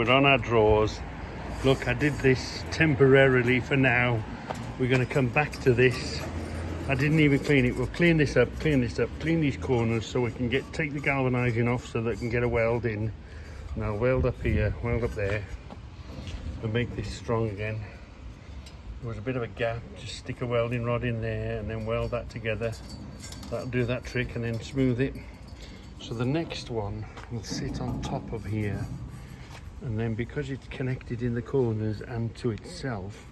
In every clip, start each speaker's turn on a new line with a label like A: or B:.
A: We're on our drawers. Look, I did this temporarily for now. We're going to come back to this. I didn't even clean it. We'll clean this up, clean these corners so we can take the galvanizing off so that I can get a weld in. And I'll weld up here, weld up there, and make this strong again. There was a bit of a gap, just stick a welding rod in there and then weld that together. That'll do that trick, and then smooth it. So the next one will sit on top of here. And then because it's connected in the corners and to itself,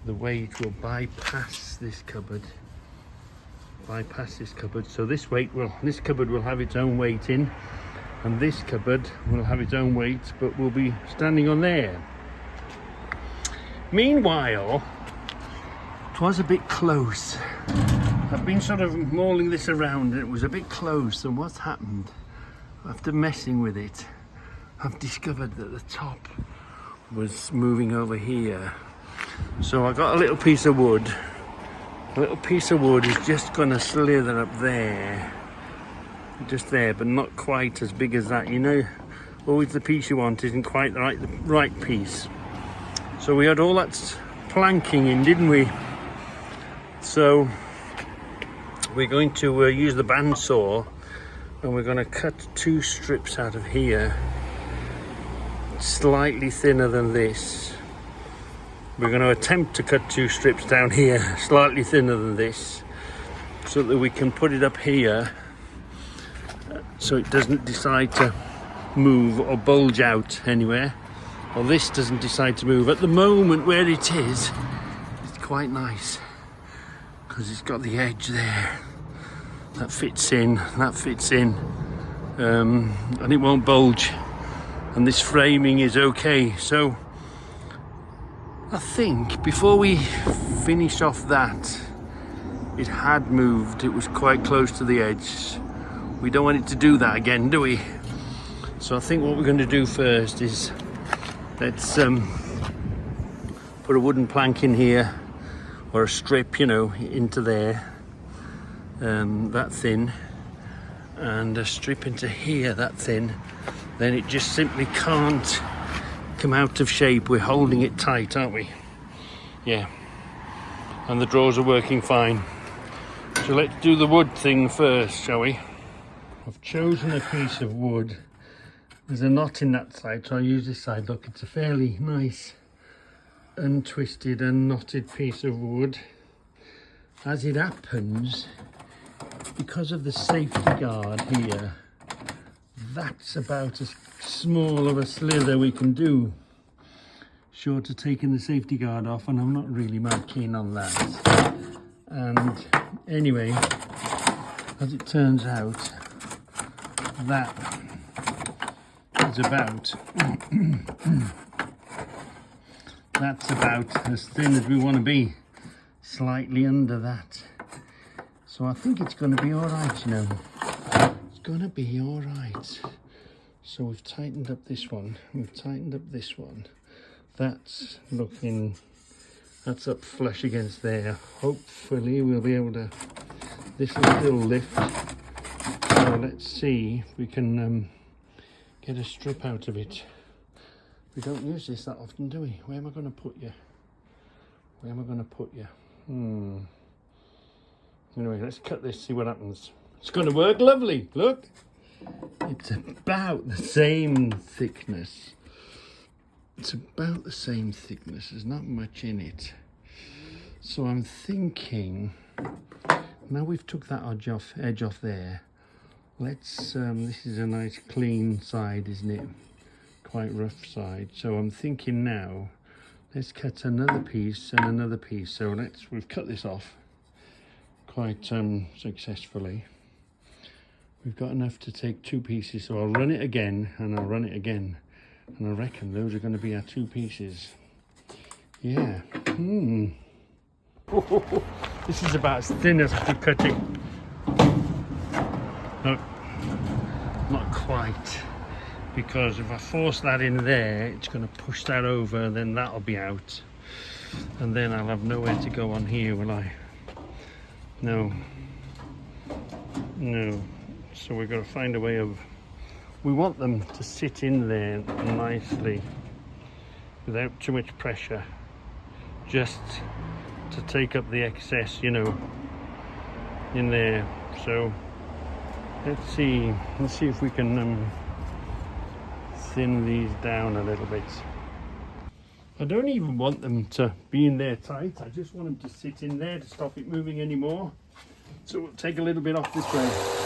A: the weight will bypass this cupboard. So this cupboard will have its own weight in, and this cupboard will have its own weight, but will be standing on there. Meanwhile, it was a bit close. I've been sort of mauling this around and it was a bit close, and what's happened after messing with it, I've discovered that the top was moving over here. So I got a little piece of wood. A little piece of wood is just going to slither up there. Just there, but not quite as big as that. You know, always the piece you want isn't quite the right piece. So we had all that planking in, didn't we? So we're going to use the bandsaw, and we're going to cut 2 strips out of here, slightly thinner than this. We're going to attempt to cut 2 strips down here, slightly thinner than this, so that we can put it up here so it doesn't decide to move or bulge out anywhere, or this doesn't decide to move. At the moment where it is, it's quite nice because it's got the edge there. That fits in, and it won't bulge, and this framing is okay. So I think before we finish off that, it had moved. It was quite close to the edge. We don't want it to do that again, do we? So I think what we're going to do first is let's put a wooden plank in here, or a strip, you know, into there, that thin, and a strip into here, that thin. Then it just simply can't come out of shape. We're holding it tight, aren't we? Yeah. And the drawers are working fine. So let's do the wood thing first, shall we? I've chosen a piece of wood. There's a knot in that side, so I'll use this side. Look, it's a fairly nice untwisted and knotted piece of wood. As it happens, because of the safety guard here, that's about as small of a slither we can do, short of taking the safety guard off, and I'm not really mad keen on that. And anyway, as it turns out, that is about that's about as thin as we want to be, slightly under that. So I think it's going to be all right, you know. It's going to be all right. So we've tightened up this one. That's looking, that's up flush against there. Hopefully we'll be able to, this will still lift. So let's see if we can get a strip out of it. We don't use this that often, do we? Where am I going to put you? Anyway, let's cut this, see what happens. It's going to work lovely, look. It's about the same thickness. There's not much in it. So I'm thinking, now we've took that edge off there, let's, this is a nice clean side, isn't it? Quite rough side. So I'm thinking now, let's cut another piece and another piece. So we've cut this off quite successfully. We've got enough to take 2 pieces, so I'll run it again and I'll run it again, and I reckon those are going to be our 2 pieces. Yeah. This is about as thin as I could cut it. No, not quite, because if I force that in there, it's going to push that over, and then that'll be out, and then I'll have nowhere to go on here, will I? No. So we've got to find a way of, we want them to sit in there nicely. without too much pressure, just to take up the excess, you know, in there. So let's see if we can thin these down a little bit. I don't even want them to be in there tight, I just want them to sit in there to stop it moving anymore. So we'll take a little bit off this way.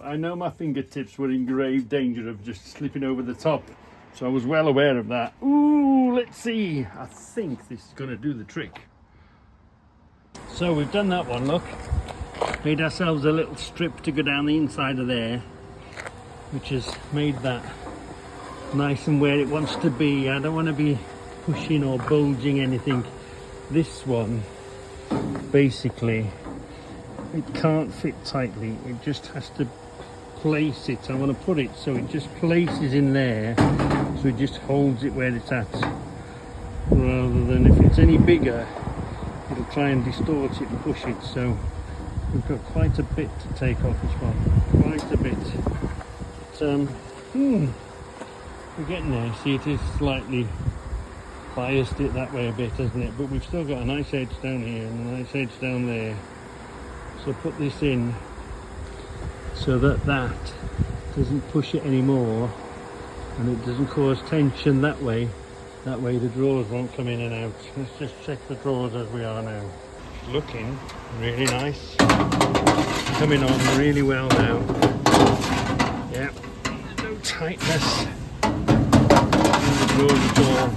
A: I know my fingertips were in grave danger of just slipping over the top, so I was well aware of that. Ooh, let's see. I think this is going to do the trick. So we've done that one, look. Made ourselves a little strip to go down the inside of there, which has made that nice and where it wants to be. I don't want to be pushing or bulging anything. This one, basically, it can't fit tightly, it just has to place it. I want to put it so it just places in there, so it just holds it where it's at, rather than if it's any bigger it'll try and distort it and push it. So we've got quite a bit to take off this one, quite a bit. But, we're getting there. See, it is slightly biased it that way a bit, hasn't it? But we've still got a nice edge down here and a nice edge down there. So put this in so that that doesn't push it anymore and it doesn't cause tension that way. That way the drawers won't come in and out. Let's just check the drawers as we are now. Looking really nice. coming on really well now. Yeah, no tightness in the drawers at all.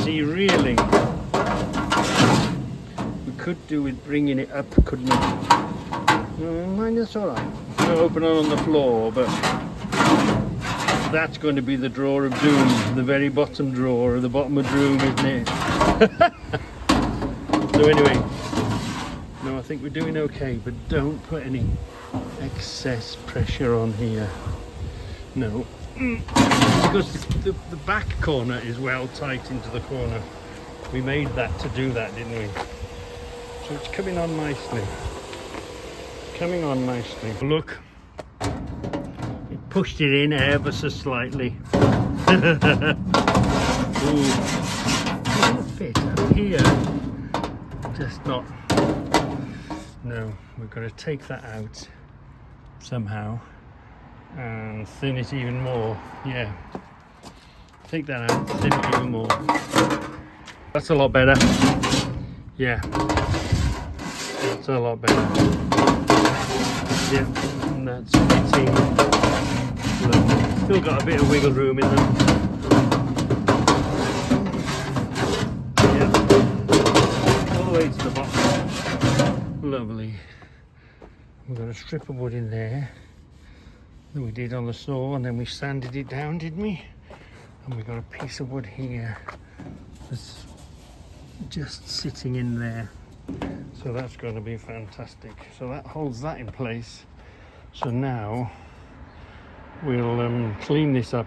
A: See, really, we could do with bringing it up, couldn't we? No, mind, that's all right. No opening on the floor, but that's going to be the drawer of doom, the very bottom drawer of the bottom of doom, isn't it? So anyway, no, I think we're doing okay, but don't put any excess pressure on here. No, because the back corner is well tight into the corner. We made that to do that, didn't we? So it's coming on nicely. Coming on nicely. Look, it pushed it in ever so slightly. Ooh, it'll fit up here. Just not. No, we've got to take that out somehow and thin it even more. Yeah, take that out, thin it even more. That's a lot better. Yeah, that's a lot better. Yeah, and that's fitting. Still got a bit of wiggle room in them. Yeah, all the way to the bottom. Lovely. We've got a strip of wood in there that we did on the saw, and then we sanded it down, didn't we? And we've got a piece of wood here that's just sitting in there. So that's going to be fantastic. So that holds that in place. So now we'll clean this up,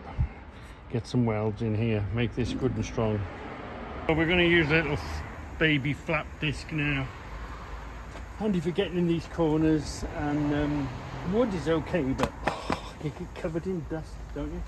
A: get some welds in here, make this good and strong. So we're going to use a little baby flap disc now. Handy for getting in these corners, and wood is okay, but you get covered in dust, don't you?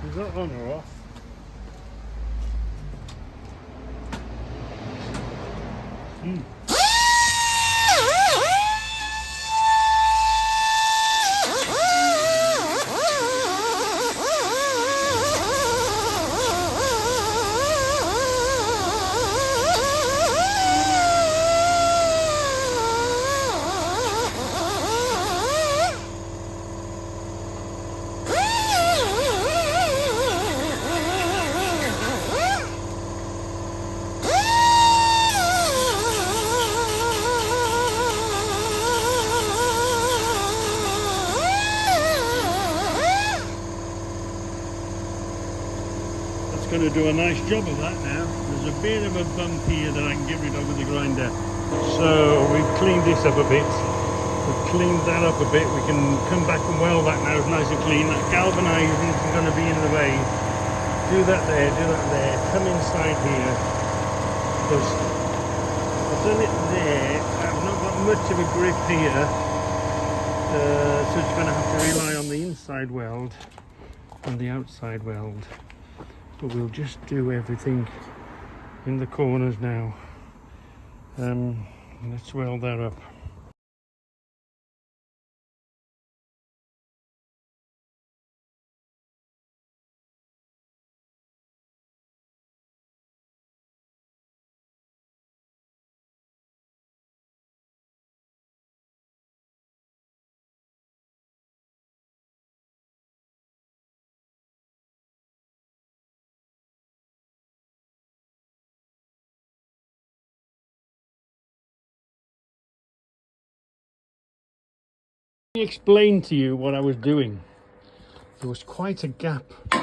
A: Is that on or off? Going to do a nice job of that now. There's a bit of a bump here that I can get rid of with the grinder. So we've cleaned this up a bit. We've cleaned that up a bit. We can come back and weld that now. It's nice and clean. That galvanizing is going to be in the way. Do that there, do that there. Come inside here. Because I've done it there. I've not got much of a grip here. So it's going to have to rely on the inside weld and the outside weld. But we'll just do everything in the corners now. Let's weld that up. Let me explain to you what I was doing. There was quite a gap. To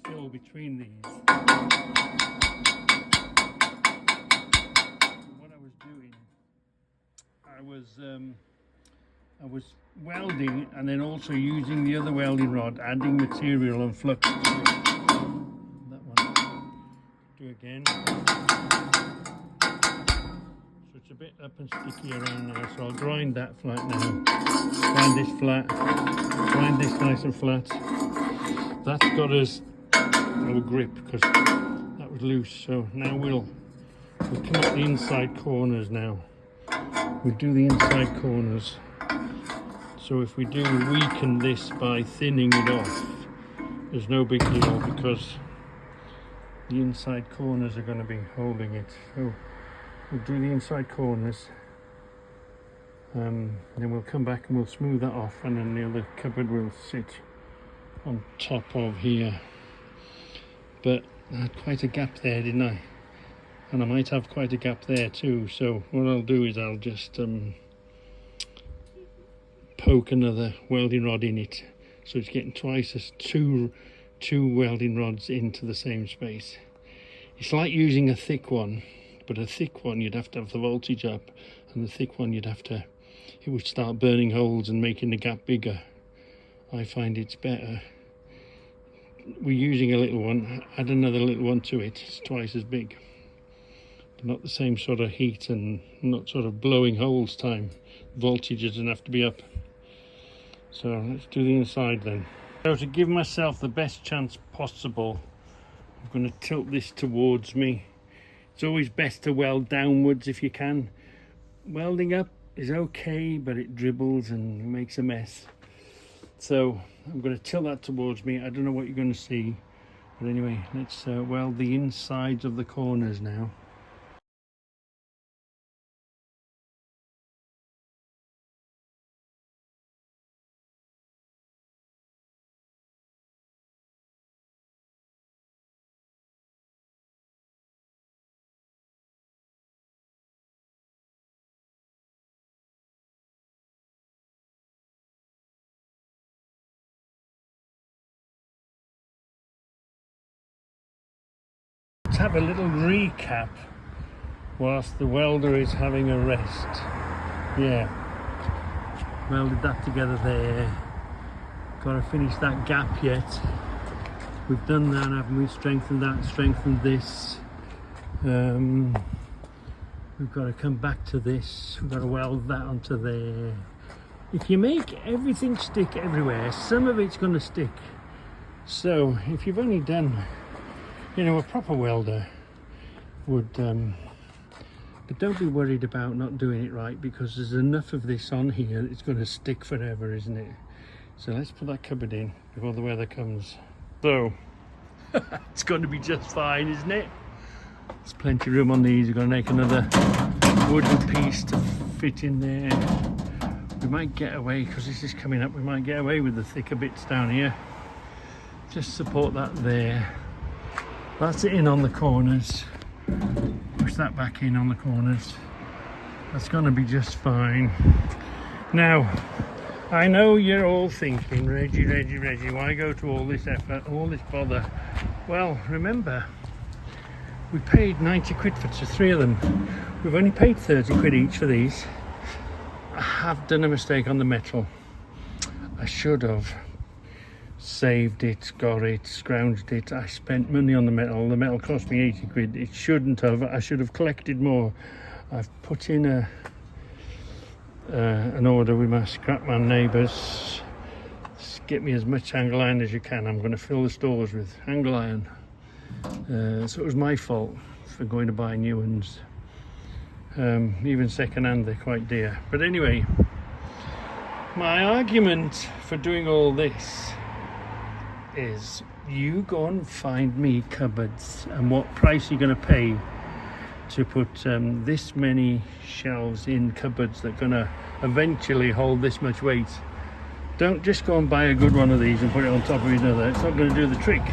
A: fill between these. What I was doing, I was welding and then also using the other welding rod, adding material and flux to it. That one. Do again. So it's a bit up and sticky around now, so I'll grind that flat now. Grind this flat. Grind this nice and flat. That's got us no grip because that was loose. So now we'll come up the inside corners now. We'll do the inside corners. So if we do weaken this by thinning it off, there's no big deal because the inside corners are going to be holding it. So we'll do the inside corners, then we'll come back and we'll smooth that off, and then the other cupboard will sit on top of here. But I had quite a gap there, didn't I? And I might have quite a gap there too. So what I'll do is I'll just poke another welding rod in it, so it's getting twice as two welding rods into the same space. It's like using a thick one, but a thick one you'd have to have the voltage up, and the thick one it would start burning holes and making the gap bigger. I find it's better. We're using a little one, add another little one to it, it's twice as big. But not the same sort of heat and not sort of blowing holes time. Voltage doesn't have to be up. So let's do the inside then. So to give myself the best chance possible, I'm going to tilt this towards me. It's always best to weld downwards if you can. Welding up is okay, but it dribbles and makes a mess. So I'm going to tilt that towards me. I don't know what you're going to see, but anyway, let's weld the insides of the corners now. Let's have a little recap whilst the welder is having a rest. Yeah, welded that together there. Got to finish that gap yet. We've done that, haven't we? Strengthened that, strengthened this. We've got to come back to this. We've got to weld that onto there. If you make everything stick everywhere, some of it's going to stick. So if you've only done, you know, a proper welder would, but don't be worried about not doing it right, because there's enough of this on here, it's going to stick forever, isn't it? So let's put that cupboard in before the weather comes. So it's going to be just fine, isn't it? There's plenty of room on these. We're going to make another wooden piece to fit in there. We might get away, because this is coming up, we might get away with the thicker bits down here. Just support that there. That's it in on the corners. Push that back in on the corners. That's going to be just fine. Now, I know you're all thinking, Reggie, why go to all this effort, all this bother? Well, remember, we paid 90 quid for three of them. We've only paid 30 quid each for these. I have done a mistake on the metal. I should have saved it, got it, scrounged it. I spent money on the metal. The metal cost me 80 quid. It shouldn't have. I should have collected more. I've put in an order with my scrapman neighbours. Get me as much angle iron as you can. I'm going to fill the stores with angle iron. So it was my fault for going to buy new ones. Even second hand, they're quite dear. But anyway, my argument for doing all this is you go and find me cupboards, and what price you're going to pay to put this many shelves in cupboards that are going to eventually hold this much weight. Don't just go and buy a good one of these and put it on top of another. It's not going to do the trick.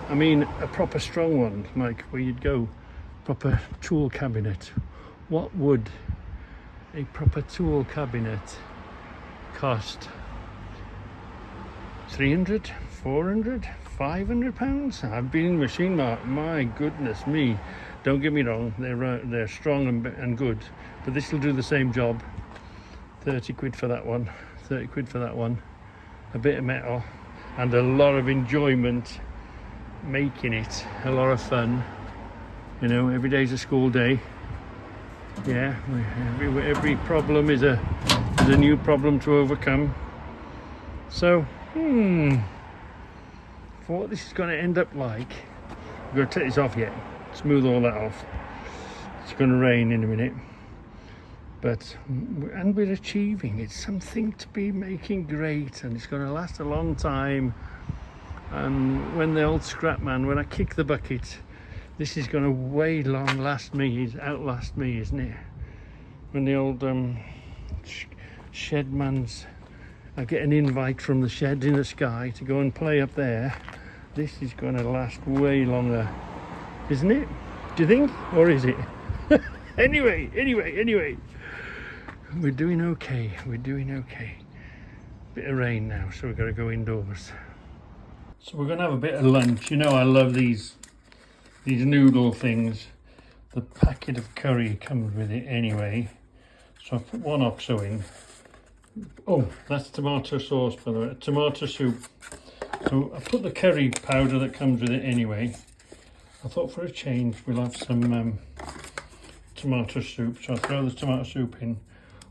A: I mean a proper strong one, like where you'd go, proper tool cabinet. What would a proper tool cabinet cost 300, 400, 500 pounds. I've been in Machine Mart, my goodness me. Don't get me wrong, they're strong and good, but this will do the same job. 30 quid for that one, 30 quid for that one. A bit of metal and a lot of enjoyment making it, a lot of fun. You know, every day's a school day. Yeah, every problem is a new problem to overcome. So, for what this is going to end up like, I'm going to take this off yet, smooth all that off. It's going to rain in a minute, and we're achieving. It's something to be making great, and it's going to last a long time. And when the old scrap man, when I kick the bucket, this is going to outlast me, isn't it? When the old shed man's, I get an invite from the Sheds in the Sky to go and play up there, this is going to last way longer, isn't it? Do you think? Or is it? Anyway, we're doing okay. Bit of rain now, so we've got to go indoors. So we're going to have a bit of lunch. You know I love these noodle things. The packet of curry comes with it anyway. So I put one OXO in. Oh, that's tomato sauce, by the way, tomato soup. So I put the curry powder that comes with it anyway. I thought for a change we'll have some tomato soup. So I'll throw the tomato soup in.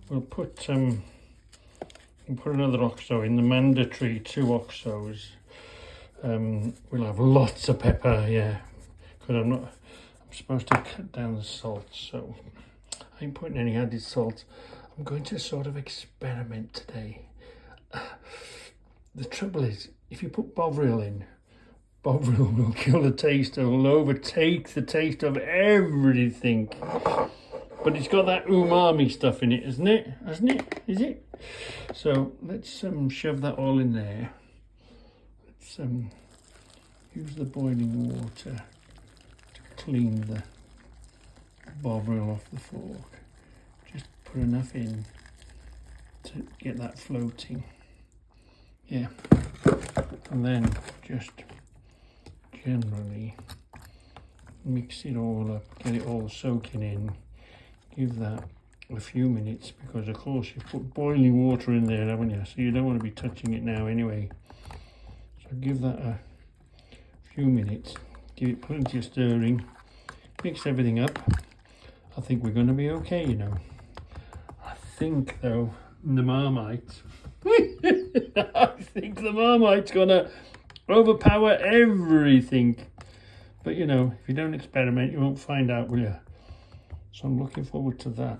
A: We'll put another OXO in, the mandatory 2 OXOs. We'll have lots of pepper, yeah, because I'm supposed to cut down the salt, so I ain't putting any added salt. I'm going to sort of experiment today. The trouble is, if you put Bovril in, Bovril will kill the taste. It will overtake the taste of everything. But it's got that umami stuff in it, isn't it? Is it? So let's shove that all in there. Let's use the boiling water to clean the Bovril off the fork. Just put enough in to get that floating. Yeah. And then just generally mix it all up, get it all soaking in. Give that a few minutes, because of course you've put boiling water in there, haven't you? So you don't want to be touching it now anyway. So give that a few minutes, give it plenty of stirring, mix everything up. I think we're going to be okay, you know. I think though, the Marmite, I think the Marmite's going to overpower everything. But you know, if you don't experiment, you won't find out, will you? So I'm looking forward to that.